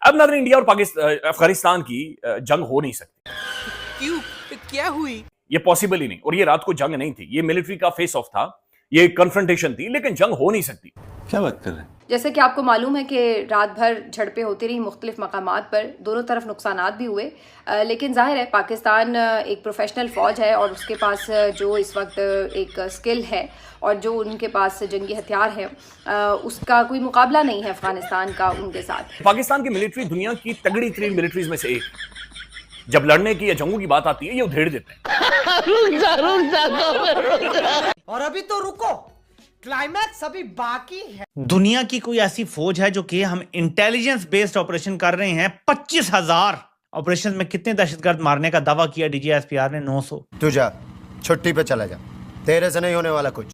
अब नाज़रीन, इंडिया और पाकिस्तान अफगानिस्तान की जंग हो नहीं सकती। क्यों? क्या हुई? ये पॉसिबल ही नहीं, और ये रात को जंग नहीं थी, ये मिलिट्री का फेस ऑफ था, ये कन्फ्रंटेशन थी, लेकिन जंग हो नहीं सकती। क्या बात कर रहे हैं? जैसे कि आपको मालूम है कि रात भर झड़पें होती रही मुख्तलिफ मकामात पर, दोनों तरफ नुकसानात भी हुए, लेकिन जाहिर है पाकिस्तान एक प्रोफेशनल फ़ौज है और उसके पास जो इस वक्त एक स्किल है और जो उनके पास जंगी हथियार है, उसका कोई मुकाबला नहीं है अफगानिस्तान का उनके साथ। पाकिस्तान की मिलिट्री दुनिया की तगड़ी तरीन मिलिट्रीज में से एक है। जब लड़ने की या जंगों की बात आती है, ये उधेड़ देते हैं। और अभी तो रुको, क्लाइमैक्स अभी बाकी है। दुनिया की कोई ऐसी फौज है जो कि हम इंटेलिजेंस बेस्ड ऑपरेशन कर रहे हैं? 25,000 ऑपरेशन में कितने दहशतगर्द मारने का दावा किया डीजीएसपीआर ने? 900। तू जा, छुट्टी पे चला जा, तेरे से नहीं होने वाला कुछ।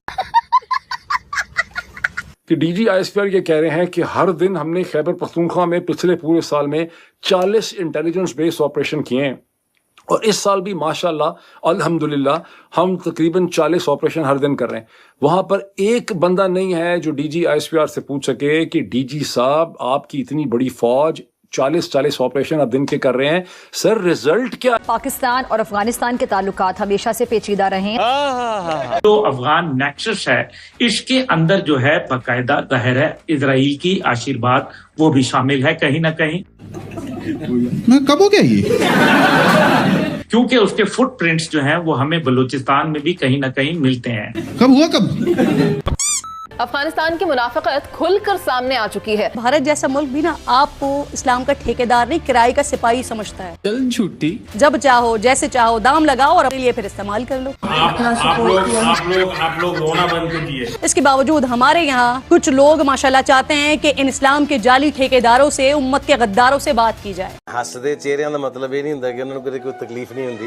कि डीजीआईएसपीआर ये कह रहे हैं कि हर दिन हमने खैबर पख्तूनख्वा में पिछले पूरे साल में 40 इंटेलिजेंस बेस्ड ऑपरेशन किए हैं, और इस साल भी माशाल्लाह अल्हम्दुलिल्लाह हम तकरीबन 40 ऑपरेशन हर दिन कर रहे हैं। वहां पर एक बंदा नहीं है जो डीजीआईएसपीआर से पूछ सके कि डीजी साहब, आपकी इतनी बड़ी फौज 40 ऑपरेशन अब दिन के कर रहे हैं, सर रिजल्ट क्या? पाकिस्तान और अफगानिस्तान के ताल्लुकात हमेशा से पेचीदा रहे हैं। तो अफगान नेक्सस है, इसके अंदर जो है बाकायदा जाहिर है इजराइल की आशीर्वाद वो भी शामिल है कहीं ना कहीं। कब हो गया ये? क्योंकि उसके फुटप्रिंट्स जो हैं वो हमें बलूचिस्तान में भी कहीं ना कहीं मिलते हैं। कब हुआ? कब? अफगानिस्तान की मुनाफिकत खुलकर सामने आ चुकी है। भारत जैसा मुल्क भी ना आपको इस्लाम का ठेकेदार नहीं, किराए का सिपाही समझता है। चल झूठी। जब चाहो जैसे चाहो दाम लगाओ और अपने लिए फिर इस्तेमाल कर लो। आप लोग रोना बंद कीजिए। इसके बावजूद हमारे यहाँ कुछ लोग माशाल्लाह चाहते हैं कि इन इस्लाम के जाली ठेकेदारों से, उम्मत के गद्दारों से बात की जाए। हसदे चेहरे का मतलब ये नहीं होता कि उन्होंने कोई तकलीफ नहीं होती।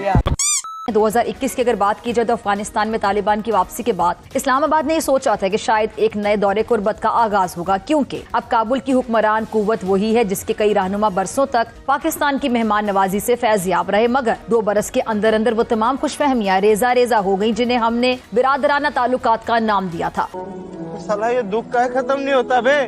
2021 की अगर बात की जाए तो अफगानिस्तान में तालिबान की वापसी के बाद इस्लामाबाद ने ये सोचा था कि शायद एक नए दौरे कुर्बत का आगाज होगा, क्योंकि अब काबुल की हुक्मरान कुव्वत वही है जिसके कई रहनुमा बरसों तक पाकिस्तान की मेहमान नवाजी से फैज़याब रहे, मगर 2 बरस के अंदर अंदर वो तमाम खुशफहमियां रेजा रेजा हो गई जिन्हें हमने बिरादराना ताल्लुकात का नाम दिया था। साला ये दुख का खत्म नहीं होता बे।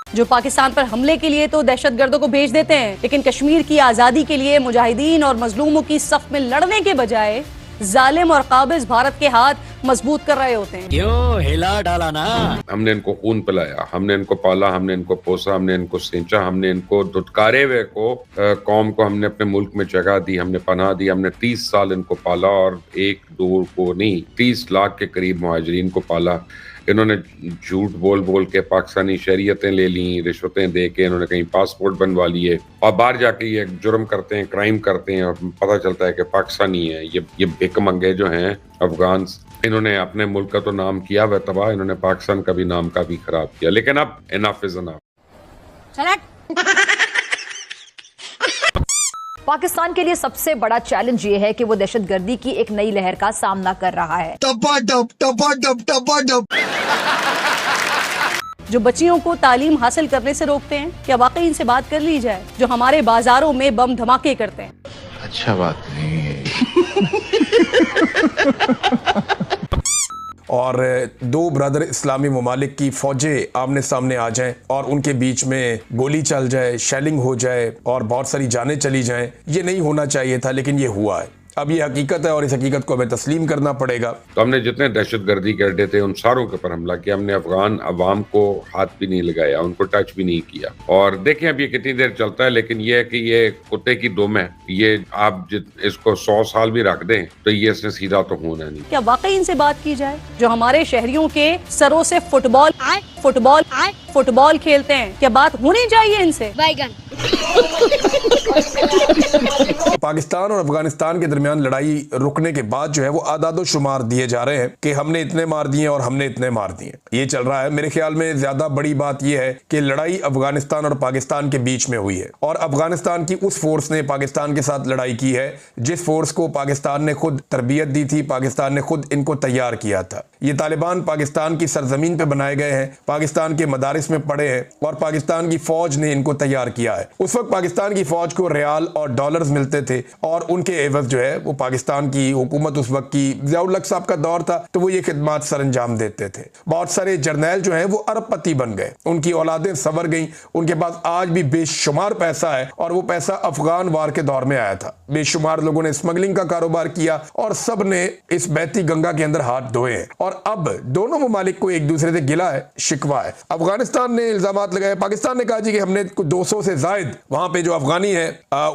जो पाकिस्तान पर हमले के लिए तो दहशतगर्दों को भेज देते हैं, लेकिन कश्मीर की आज़ादी के लिए मुजाहिदीन और मजलूमों की सफ में लड़ने के बजाय जालिम और काबिज भारत के हाथ मजबूत कर रहे होते हैं। क्यों हिला डाला ना? हमने इनको खून पिलाया, हमने इनको पाला, हमने इनको पोसा, हमने इनको सींचा, हमने इनको दुत्कारे हुए को कौम को हमने अपने मुल्क में जगह दी, हमने पनाह दी, हमने 30 साल इनको पाला, और 1-2 को नहीं 30 लाख के करीब मुहाजिरीन को पाला। इन्होंने झूठ बोल बोल के पाकिस्तानी शरीयतें ले ली, रिश्वतें दे के इन्होंने कहीं पासपोर्ट बनवा लिए, और बाहर जाके ये जुर्म करते हैं, क्राइम करते हैं, और पता चलता है कि पाकिस्तानी है। ये भिकमंगे जो हैं अफगान, इन्होंने अपने मुल्क का तो नाम किया वह तबाह, इन्होंने पाकिस्तान का भी नाम का भी खराब किया। लेकिन अब इनफ इज इनफ। पाकिस्तान के लिए सबसे बड़ा चैलेंज ये है कि वो दहशतगर्दी की एक नई लहर का सामना कर रहा है। जो बच्चियों को तालीम हासिल करने से रोकते हैं, क्या वाकई इनसे बात कर ली जाए? जो हमारे बाजारों में बम धमाके करते हैं। अच्छा बात नहीं है। और 2 ब्रदर इस्लामी ममालिक की फौजें आमने सामने आ जाएं और उनके बीच में गोली चल जाए, शेलिंग हो जाए और बहुत सारी जानें चली जाएं, ये नहीं होना चाहिए था, लेकिन ये हुआ है। अब ये हकीकत है और इस हकीकत को हमें तस्लीम करना पड़ेगा। तो हमने जितने दहशतगर्दी के अड्डे थे उन सारों के ऊपर हमला किया। हमने अफगान अवाम को हाथ भी नहीं लगाया, उनको टच भी नहीं किया। और देखें अब ये कितनी देर चलता है, लेकिन ये है कि ये कुत्ते की दुम है। ये आप इसको 100 साल भी रख दें तो ये इसने सीधा तो होना नहीं। क्या वाकई इनसे बात की जाए? जो हमारे शहरियों के सरों से फुटबॉल खेलते हैं, क्या बात होनी चाहिए इनसे? पाकिस्तान और अफगानिस्तान के दरमियान लड़ाई रुकने के बाद जो है वो आदादो शुमार दिए जा रहे हैं कि हमने इतने मार दिए और हमने इतने मार दिए, ये चल रहा है। मेरे ख्याल में ज्यादा बड़ी बात यह है कि लड़ाई अफगानिस्तान और पाकिस्तान के बीच में हुई है, और अफगानिस्तान की उस फोर्स ने पाकिस्तान के साथ लड़ाई की है जिस फोर्स को पाकिस्तान ने खुद तरबियत दी थी, पाकिस्तान ने खुद इनको तैयार किया था। ये तालिबान पाकिस्तान की सरजमीन पे बनाए गए हैं, पाकिस्तान के मदारिस में पढ़े हैं और पाकिस्तान की फौज ने इनको तैयार किया है। है। उस वक्त पाकिस्तान की फौज को रियाल और डॉलर्स मिलते थे और उनके एवज जो है वो पाकिस्तान की हुकूमत, उस वक्त की ज़ियाउल हक साहब का दौर था, तो वो ये खिदमात सर अंजाम देते थे। बहुत सारे जर्नैल जो है वो अरबपति बन गए, उनकी औलादें संवर गई, उनके पास आज भी बेशुमार पैसा है और वो पैसा अफगान वार के दौर में आया था। बेशुमार लोगों ने स्मगलिंग का कारोबार किया और सब ने इस बहती गंगा के अंदर हाथ धोए हैं और अब दोनों ममालिक को एक दूसरे से गिला है, शिकवा है। अफगानिस्तान ने इल्जामात लगाए, पाकिस्तान ने कहा जी कि हमने 200 से जायद वहां पे जो अफगानी है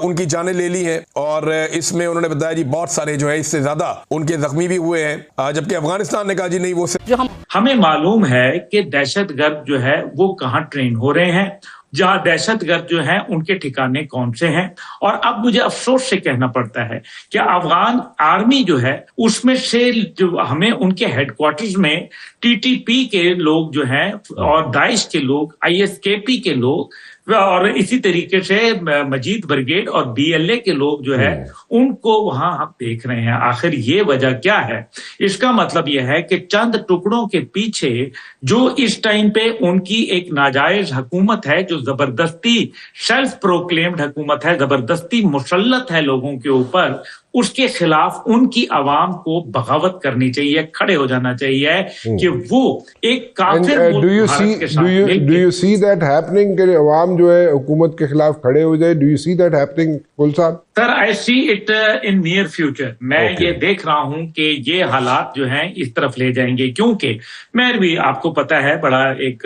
उनकी जानें ले ली हैं और इसमें उन्होंने बताया जी बहुत सारे जो है इससे ज्यादा उनके जख्मी भी हुए हैं, जबकि अफगानिस्तान ने कहा जी नहीं वो जो हमें मालूम है कि दहशतगर्द जो है वो कहाँ ट्रेन हो रहे हैं, जहां दहशतगर्द जो हैं उनके ठिकाने कौन से हैं। और अब मुझे अफसोस से कहना पड़ता है कि अफगान आर्मी जो है उसमें से जो हमें उनके हेडक्वार्टर्स में टीटीपी के लोग जो हैं और दाइश के लोग, आईएसकेपी के लोग और इसी तरीके से मजीद ब्रिगेड और बीएलए के लोग जो है उनको वहां हम देख रहे हैं। आखिर ये वजह क्या है? इसका मतलब यह है कि चंद टुकड़ों के पीछे जो इस टाइम पे उनकी एक नाजायज हुकूमत है, जो जबरदस्ती सेल्फ प्रोक्लेम्ड हुकूमत है, जबरदस्ती मुसल्लत है लोगों के ऊपर, उसके खिलाफ उनकी आवाम को बगावत करनी चाहिए, खड़े हो जाना चाहिए कि वो एक काफिर मुल्क भारत के साथ मिलके do you see that happening कि अवाम जो है हुकूमत के खिलाफ खड़े हो जाए? Do you see that happening कुल साहब? Sir, I see it in near future. मैं ये देख रहा हूं कि ये हालात जो हैं इस तरफ ले जाएंगे, क्योंकि मैं भी, आपको पता है, बड़ा एक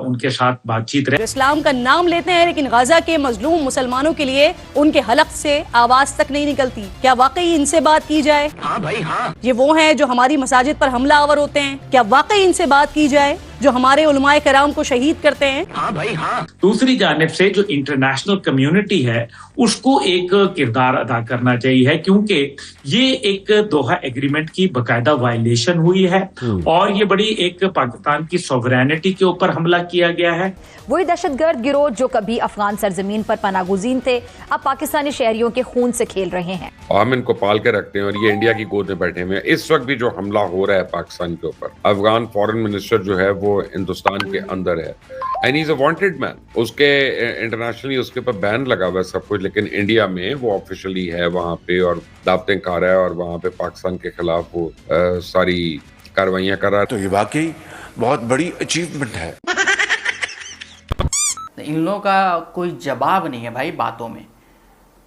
उनके साथ बातचीत रहे। इस्लाम का नाम लेते हैं लेकिन गाजा के मजलूम मुसलमानों के लिए उनके हलक से आवाज तक नहीं निकलती। क्या वाकई इनसे बात की जाए? हाँ भाई हाँ। ये वो हैं जो हमारी मसाजिद पर हमला आवर होते हैं, क्या वाकई इनसे बात की जाए जो हमारे उलमाए कराम को शहीद करते हैं? हाँ भाई हाँ। दूसरी जानिब से जो इंटरनेशनल कम्युनिटी है उसको एक किरदार अदा करना चाहिए, क्योंकि ये एक दोहा एग्रीमेंट की बकायदा वायलेशन हुई है और ये बड़ी एक पाकिस्तान की सॉवरेनिटी के ऊपर हमला किया गया है। वही दहशतगर्द गिरोह जो कभी अफगान सरजमीन पर पनागुज़ीन थे, अब पाकिस्तानी शहरियों के खून से खेल रहे हैं। हम इनको पाल के रखते हैं और ये इंडिया की गोद में बैठे हुए हैं। इस वक्त भी जो हमला हो रहा है पाकिस्तान के ऊपर, अफगान फॉरेन मिनिस्टर जो है वो हिंदुस्तान के अंदर है and he is a wanted man. उसके इंटरनेशनली उसके ऊपर बैन लगा हुआ है सब कुछ, लेकिन इंडिया में वो ऑफिशियली है वहां पे और दावतें खा रहा है और वहां पे पाकिस्तान के खिलाफ वो सारी कार्रवाइयां कर रहा है। तो ये वाकई बहुत बड़ी अचीवमेंट है। इन लोगों का कोई जवाब नहीं है भाई बातों में,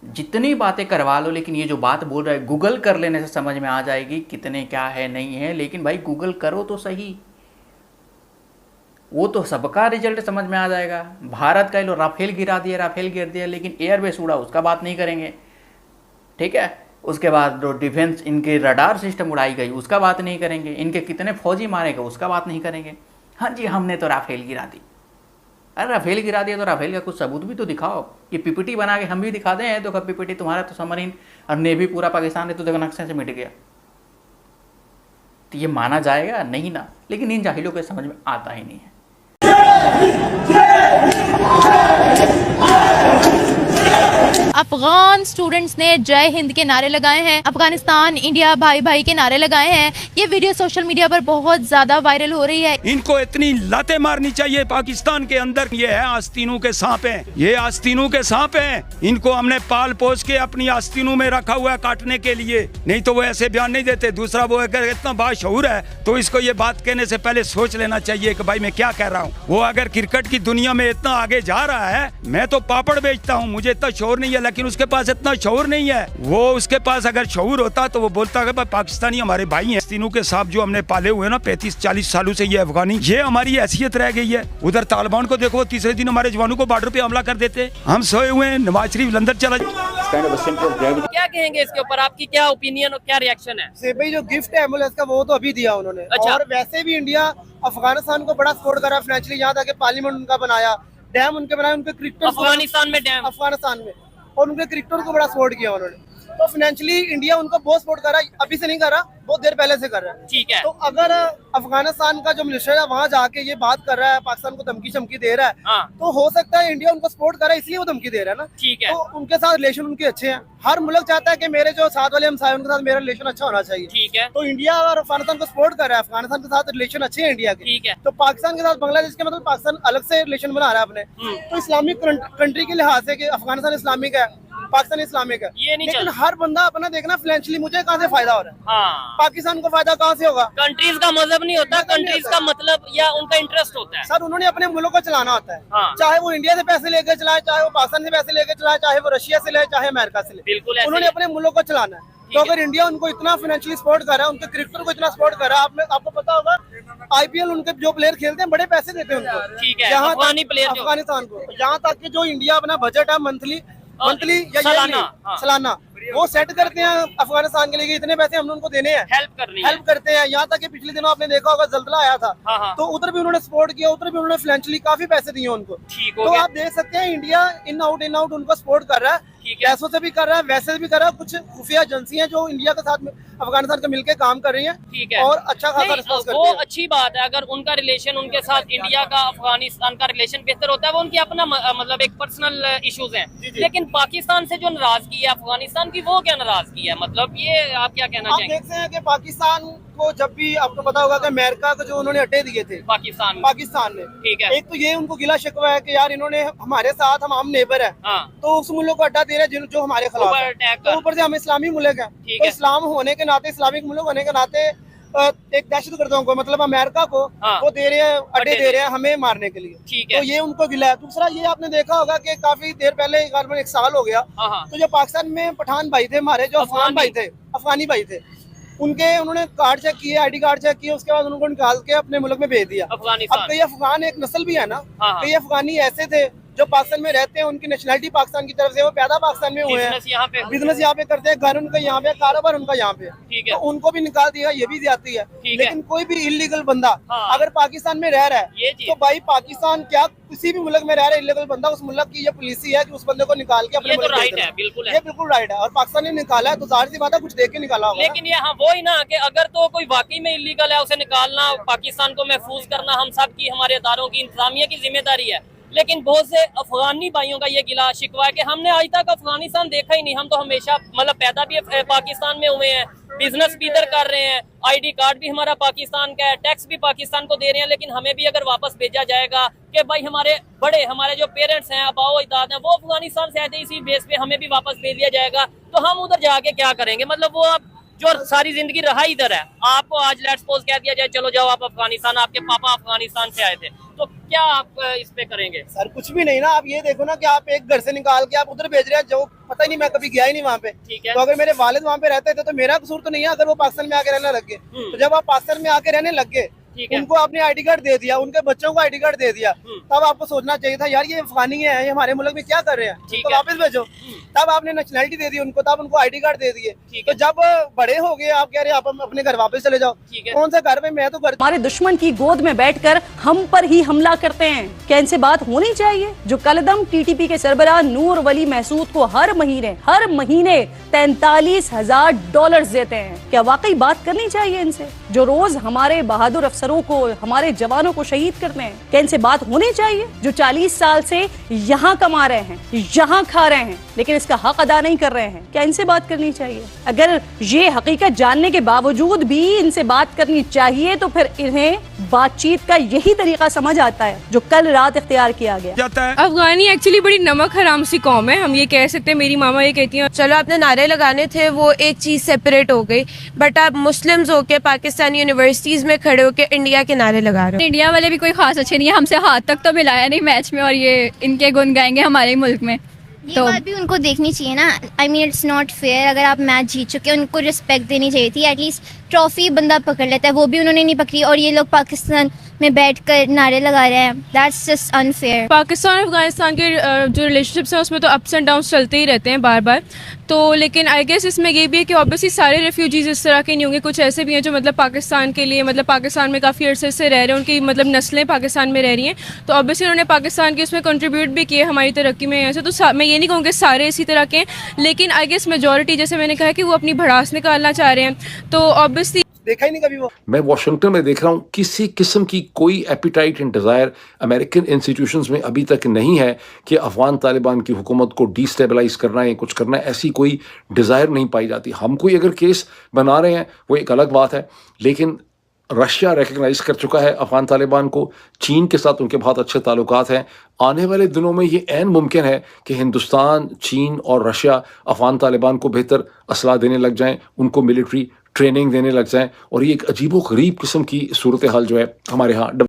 जितनी बातें करवा लो, लेकिन ये जो बात बोल रहा है गूगल कर लेने से समझ में आ जाएगी कितने क्या है नहीं है। लेकिन भाई गूगल करो तो सही, वो तो सबका रिजल्ट समझ में आ जाएगा। भारत का ये लोग राफेल गिरा दिया, राफेल गिर दिया, लेकिन एयरबेस उड़ा उसका बात नहीं करेंगे, ठीक है। उसके बाद जो डिफेंस इनके रडार सिस्टम उड़ाई गई उसका बात नहीं करेंगे, इनके कितने फौजी मारे गए उसका बात नहीं करेंगे। हाँ जी हमने तो राफेल गिरा दी। अरे राफेल गिरा दिया तो राफेल का कुछ सबूत भी तो दिखाओ, कि पीपीटी बना के हम भी दिखा दें तो पीपीटी तुम्हारा तो समरीन और नेवी पूरा पाकिस्तान है तो देखो नक्शे से मिट गया, तो ये माना जाएगा नहीं ना। लेकिन इन जाहिलों को समझ में आता ही नहीं है। अफगान स्टूडेंट्स ने जय हिंद के नारे लगाए हैं, अफगानिस्तान इंडिया भाई भाई के नारे लगाए हैं। ये वीडियो सोशल मीडिया पर बहुत ज्यादा वायरल हो रही है। इनको इतनी लातें मारनी चाहिए पाकिस्तान के अंदर। ये है आस्तीनों के सांप हैं, ये आस्तीनों के सांप हैं। इनको हमने पाल पोस के अपनी आस्तीनों में रखा हुआ है काटने के लिए, नहीं तो वो ऐसे बयान नहीं देते। दूसरा, वो अगर इतना बाशऊर है तो इसको ये बात कहने से पहले सोच लेना चाहिए कि भाई मैं क्या कह रहा हूँ। वो अगर क्रिकेट की दुनिया में इतना आगे जा रहा है, मैं तो पापड़ बेचता हूँ, मुझे इतना शौर नहीं है, लेकिन उसके पास इतना शौर नहीं है। वो उसके पास अगर शौर होता तो वो बोलता है पाकिस्तानी हमारे भाई हैं। तीनों के सांप जो हमने पाले हुए ना 35-40 सालों से, ये अफगानी, ये हमारी हैसियत रह गई है। उधर तालिबान को देखो, तीसरे दिन हमारे जवानों को बॉर्डर पे हमला कर देते। हम सोए हुए हैं, नवाज शरीफ लंदन चला। क्या कहेंगे इसके ऊपर, आपकी क्या ओपिनियन और क्या रिएक्शन है? से भाई जो गिफ्ट है एम्बुलेंस का वो तो अभी दिया उन्होंने। अच्छा। और वैसे भी इंडिया अफगानिस्तान को बड़ा सपोर्ट कर रहा है फाइनेंशियली। यहाँ तक पार्लियामेंट उनका बनाया, डैम उनके बनाए, उनके क्रिकेटर अफगानिस्तान में डैम, अफगानिस्तान में, और उनके क्रिकेटर को बड़ा सपोर्ट किया उन्होंने। तो फाइनेंशियली इंडिया उनको बहुत सपोर्ट कर रहा है, अभी से नहीं कर रहा, बहुत देर पहले से कर रहा है। ठीक है। तो अगर अफगानिस्तान का जो मिनिस्टर है वहाँ जाके ये बात कर रहा है, पाकिस्तान को धमकी चमकी दे रहा है, तो हो सकता है इंडिया उनको सपोर्ट कर रहा है इसलिए वो धमकी दे रहा है ना। ठीक है। तो उनके साथ रिलेशन उनके अच्छे हैं, हर मुल्क चाहता है कि मेरे जो साथ वाले हमसाये उनके साथ मेरा रिलेशन अच्छा होना चाहिए। ठीक है। तो इंडिया और अफगानिस्तान को सपोर्ट कर रहा है, अफगानिस्तान के साथ रिलेशन अच्छे हैं इंडिया के। ठीक है। तो पाकिस्तान के साथ बांग्लादेश के मतलब पाकिस्तान अलग से रिलेशन बना रहा है अपने। तो इस्लामिक कंट्री के लिहाज से कि अफगानिस्तान इस्लामिक है, पाकिस्तान इस्लामिक है, ये नहीं लेकिन हर बंदा अपना देखना फाइनेंशियली मुझे कहाँ से फायदा हो रहा है, हाँ। पाकिस्तान को फायदा कहाँ से होगा। कंट्रीज का मजहब नहीं होता, कंट्रीज का मतलब या उनका इंटरेस्ट होता है। सर उन्होंने अपने मुल्क को चलाना होता है, हाँ। चाहे वो इंडिया से पैसे लेकर चलाए, चाहे वो पाकिस्तान से पैसे लेकर चलाए, चाहे वो रशिया से ले, चाहे अमेरिका से ले, बिल्कुल उन्होंने अपने मुल्क को चलाना है। तो अगर इंडिया उनको इतना फाइनेंशियली सपोर्ट कर रहा है, उनके क्रिकेटर को इतना सपोर्ट कर रहा है, आपको पता होगा आईपीएल उनके जो प्लेयर खेलते हैं बड़े पैसे देते हैं उनको। ठीक है। यहाँ अफगानी प्लेयर अफगानिस्तान को, यहाँ तक कि जो इंडिया अपना बजट है मंथली या सालाना, हाँ। सालाना वो सेट करते हैं अफगानिस्तान के लिए, इतने पैसे हमने उनको देने हैं, हेल्प करते हैं। यहाँ तक कि पिछले दिनों आपने देखा होगा जल्जला आया था, तो उधर भी उन्होंने सपोर्ट किया, उधर भी उन्होंने फाइनेंशियली काफी पैसे दिए उनको। तो आप देख सकते हैं इंडिया इन आउट उनको सपोर्ट कर रहा है, पैसों से भी कर रहा है, वैसे भी कर रहा है। कुछ खुफिया एजेंसियां जो इंडिया के साथ अफगानिस्तान के मिलकर काम कर रही हैं, ठीक है, और अच्छा खासा रिस्पॉन्स करती वो है। अच्छी बात है अगर उनका रिलेशन उनके साथ इंडिया का अफगानिस्तान का रिलेशन बेहतर होता है, वो उनकी अपना मतलब एक पर्सनल इश्यूज हैं। लेकिन पाकिस्तान से जो नाराजगी है अफगानिस्तान की, वो क्या नाराजगी है, मतलब ये आप क्या कहना आप चाहेंगे? देखते हैं कि पाकिस्तान को जब भी आपको पता होगा कि अमेरिका को जो उन्होंने अड्डे दिए थे पाकिस्तान में, ठीक है, एक तो ये उनको गिला शिकवा है कि यार इन्होंने हमारे साथ, हम नेबर है, तो उस मुल्क को अड्डा दे रहे हैं जो हमारे खिलाफ है, तो ऊपर से हम इस्लामी मुल्क है, तो इस्लाम होने के नाते, इस्लामिक मुल्क होने के नाते एक दहशतगर्दों को, मतलब अमेरिका को वो दे रहे हैं, अड्डे दे रहे हैं हमें मारने के लिए। तो ये उनको गिला है। दूसरा ये आपने देखा होगा कि काफी देर पहले, करीबन 1 साल हो गया, तो जो पाकिस्तान में पठान भाई थे हमारे, जो अफगानी भाई थे, उन्होंने कार्ड चेक किए, आईडी कार्ड चेक किए, उसके बाद उनको निकाल के अपने मुल्क में भेज दिया। अब कई अफगान एक नस्ल भी है ना, कई अफगानी ऐसे थे जो पाकिस्तान में रहते हैं, उनकी नेशनलिटी पाकिस्तान की तरफ से, वो पैदा पाकिस्तान में हुए हैं, बिजनेस यहाँ पे करते हैं, घर उनका यहाँ पे, कारोबार उनका यहाँ पे, तो उनको भी निकाल दिया, ये भी ज्यादती है। लेकिन कोई भी इलीगल बंदा अगर पाकिस्तान में रह रहा है, तो भाई पाकिस्तान क्या किसी भी मुल्क में रह रहा है इलीगल बंदा, उस मुल्क की ये पॉलिसी है कि उस बंदे को निकाल के अपने मुल्क में भेजना। ये बिल्कुल राइट है, और पाकिस्तान ने निकाला है तो जाहिर सी बात है कुछ देख के निकाला होगा। लेकिन ये वो ही ना कि अगर तो कोई वाकई में इलीगल है, उसे निकालना, पाकिस्तान को महफूज करना हम सब की, हमारे अदारों की, इंतजामिया की जिम्मेदारी है। लेकिन बहुत से अफगानी भाइयों का ये गिला शिकवा है कि हमने आज तक अफगानिस्तान देखा ही नहीं, हम तो हमेशा मतलब पैदा भी पाकिस्तान में हुए हैं, बिजनेस भी इधर कर रहे हैं, आईडी कार्ड भी हमारा पाकिस्तान का है, टैक्स भी पाकिस्तान को दे रहे हैं, लेकिन हमें भी अगर वापस भेजा जाएगा कि भाई हमारे बड़े, हमारे जो पेरेंट्स हैं, अबाओ अजदाद हैं, वो अफगानिस्तान से आए थे, इसी बेस पे हमें भी वापस भेज दिया जाएगा, तो हम उधर जाके क्या करेंगे? मतलब वो आप जो सारी जिंदगी रहा इधर है, आपको आज लेट्स सपोज कह दिया जाए चलो जाओ आप अफगानिस्तान, आपके पापा अफगानिस्तान से आए थे, तो क्या आप इस पे करेंगे? सर कुछ भी नहीं ना, आप ये देखो ना कि आप एक घर से निकाल के आप उधर भेज रहे हैं, जो पता ही नहीं, मैं कभी गया ही नहीं वहाँ पे। ठीक है। तो अगर मेरे वालिद वहाँ पे रहते थे तो मेरा कसूर तो नहीं है अगर वो पाकिस्तान में आके रहने लग गए। तो जब आप पाकिस्तान में आके रहने लग गए, उनको आपने आईडी कार्ड दे दिया, उनके बच्चों को आईडी कार्ड दे दिया, तब आपको सोचना चाहिए था यार ये अफगानी है, ये हमारे मुल्क में क्या कर रहे हैं, तो वापस भेजो। तब आपने नेशनलिटी दे दी उनको, तब उनको आईडी कार्ड दे दिए। तो जब बड़े हो गए आप कह रहे हैं आप अपने घर वापस चले जाओ, कौन सा घर में, मैं तो घर। हमारे दुश्मन की गोद में बैठकर हम पर ही हमला करते हैं, क्या इनसे बात होनी चाहिए? जो कलदम टीटीपी के सरबराह नूर वली महसूद को हर महीने $43,000 देते हैं, क्या वाकई बात करनी चाहिए इनसे? जो रोज हमारे बहादुर अफसरों को, हमारे जवानों को शहीद करते हैं, क्या इनसे बात होनी चाहिए? जो 40 साल से यहाँ कमा रहे हैं, यहाँ खा रहे हैं, लेकिन इसका हक अदा नहीं कर रहे हैं, क्या इनसे बात करनी चाहिए? अगर ये हकीकत जानने के बावजूद भी इनसे बात करनी चाहिए, तो फिर इन्हें बातचीत का यही तरीका समझ आता है जो कल रात इख्तियार किया गया। अफगानी एक्चुअली बड़ी नमक हराम सी कौम है, हम ये कह सकते हैं। मेरी मामा ये कहती हैं चलो अपने नारे लगाने थे, वो एक चीज सेपरेट हो गई, बट आप मुस्लिम्स होके पाकिस्तानी यूनिवर्सिटीज में खड़े होके इंडिया के नारे लगा रहे हो। इंडिया वाले भी कोई खास अच्छे नहीं है, हमसे हाथ तक तो मिलाया नहीं मैच में, और ये इनके गुन गाएंगे हमारे मुल्क में। ये बात भी उनको देखनी चाहिए ना। I mean it's not fair, अगर आप मैच जीत चुके हैं उनको रिस्पेक्ट देनी चाहिए थी। एटलीस्ट ट्रॉफी बंदा पकड़ लेता है, वो भी उन्होंने नहीं पकड़ी, और ये लोग पाकिस्तान में बैठकर नारे लगा रहे हैं। That's just unfair. पाकिस्तान और अफगानिस्तान के जो रिलेशनशिप्स हैं उसमें तो अप्स एंड डाउन्स चलते ही रहते हैं बार बार। तो लेकिन आई गेस इसमें ये भी है कि ऑब्वियसली सारे रेफ्यूजीज इस तरह के नहीं होंगे, कुछ ऐसे भी हैं जो मतलब पाकिस्तान के लिए मतलब पाकिस्तान में काफ़ी अरसे से रह रहे हैं, उनकी मतलब नस्लें पाकिस्तान में रह रही हैं, तो ऑब्वियसली उन्होंने पाकिस्तान के उसमें कंट्रीब्यूट भी किए हमारी तरक्की में। ऐसे तो मैं ये नहीं कहूँगी सारे इसी तरह के हैं, लेकिन आई गेस मेजॉरिटी जैसे मैंने कहा कि वो अपनी भड़ास निकालना चाह रहे हैं, तो ऑब्वियसली देखा ही नहीं कभी वो। मैं वाशिंगटन में देख रहा हूँ किसी किस्म की कोई appetite and desire American institutions में अभी तक नहीं है कि अफगान तालिबान की हुकूमत को डिस्टेबलाइज करना है, कुछ करना है, ऐसी कोई डिज़ायर नहीं पाई जाती। हम कोई अगर केस बना रहे हैं वो एक अलग बात है, लेकिन रशिया रिकग्नाइज कर चुका है अफगान तालिबान को, चीन के साथ उनके बहुत अच्छे ताल्लुकात हैं। आने वाले दिनों में ये ऐन मुमकिन है कि हिंदुस्तान, चीन और रशिया अफगान तालिबान को बेहतर असला देने लग जाएं, उनको मिलिट्री ट्रेनिंग देने लग जाएं, और ये एक अजीबो गरीब किस्म की सूरत हाल जो है हमारे यहाँ